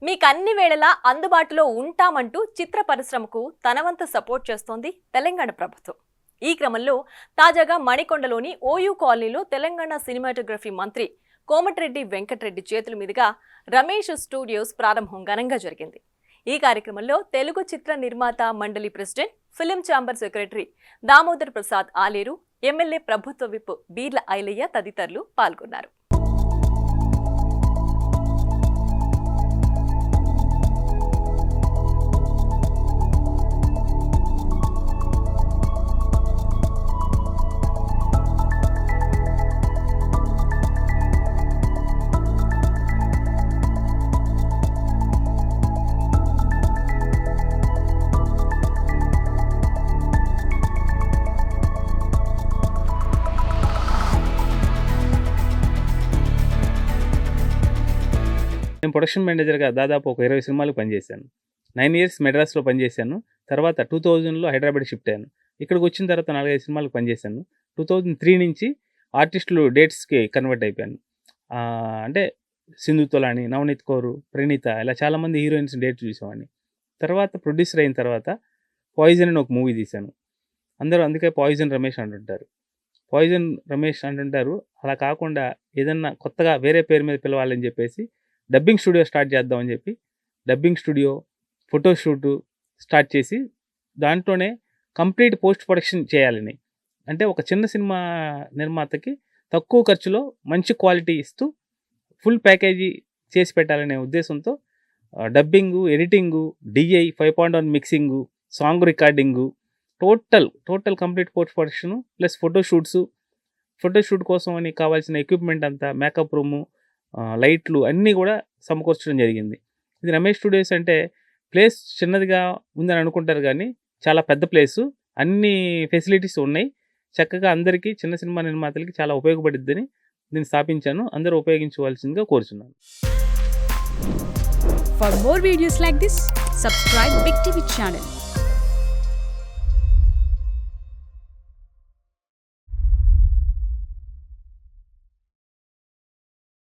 మీకన్ని వేళలా అందుబాటులో ఉంటామంటూ చిత్ర పరిశ్రమకు తన వంతు సపోర్ట్ చేస్తోంది తెలంగాణ ప్రభుత్వం. ఈ క్రమంలో తాజాగా మణికొండలోని ఓయూ కాలనీలో తెలంగాణ సినిమాటోగ్రఫీ మంత్రి కోమటిరెడ్డి వెంకటరెడ్డి చేతుల మీదుగా రమేష్ స్టూడియోస్ ప్రారంభం ఘనంగా జరిగింది. ఈ కార్యక్రమంలో తెలుగు చిత్ర నిర్మాత మండలి president, film chamber secretary Damodar Prasad Aleru, MLA ప్రభుత్వ విప్ బీర్ల ఐలయ్య తదితరులు పాల్గొన్నారు. నేను ప్రొడక్షన్ మేనేజర్గా దాదాపు ఒక 20 సినిమాలకు పనిచేశాను. 9 ఇయర్స్ మెడ్రాస్లో పనిచేశాను. తర్వాత 2000లో హైదరాబాద్ షిఫ్ట్ అయ్యాను. ఇక్కడికి వచ్చిన తర్వాత 4-5 సినిమాలకు పనిచేశాను. 2003 నుంచి ఆర్టిస్టులు డేట్స్కి కన్వర్ట్ అయిపోయాను. అంటే సింధు తొలాని, నవనీత్ కౌర్, ప్రణీత ఇలా చాలామంది హీరోయిన్స్ డేట్స్ చూసేవాడిని. తర్వాత ప్రొడ్యూసర్ అయిన తర్వాత పాయిజన్ అని ఒక మూవీ తీశాను. అందరూ అందుకే పాయిజన్ రమేష్ అంటుంటారు. పాయిజన్ రమేష్ అంటుంటారు. అలా కాకుండా ఏదన్నా కొత్తగా వేరే పేరు మీద పిలవాలని చెప్పేసి డబ్బింగ్ స్టూడియో స్టార్ట్ చేద్దామని చెప్పి డబ్బింగ్ స్టూడియో, ఫోటోషూటు స్టార్ట్ చేసి దాంట్లోనే కంప్లీట్ పోస్ట్ ప్రొడక్షన్ చేయాలని, అంటే ఒక చిన్న సినిమా నిర్మాతకి తక్కువ ఖర్చులో మంచి క్వాలిటీ ఇస్తూ ఫుల్ ప్యాకేజీ చేసి పెట్టాలనే ఉద్దేశంతో dubbing, editing, DI 5.1 mixing, song recording, total complete post production plus photoshoot కోసం అని కావాల్సిన ఎక్విప్మెంట్ అంతా, మేకప్ రూము, లైట్లు అన్నీ కూడా సమకూర్చడం జరిగింది. ఇది రమేష్ స్టూడియోస్ అంటే ప్లేస్ చిన్నదిగా ఉందని అనుకుంటారు, కానీ చాలా పెద్ద ప్లేసు, అన్ని ఫెసిలిటీస్ ఉన్నాయి. చక్కగా అందరికీ, చిన్న సినిమా నిర్మాతలకి చాలా ఉపయోగపడిద్దని దీన్ని స్థాపించాను. అందరూ ఉపయోగించవలసిందిగా కోరుచున్నాను. For more videos like this, subscribe Big TV channel.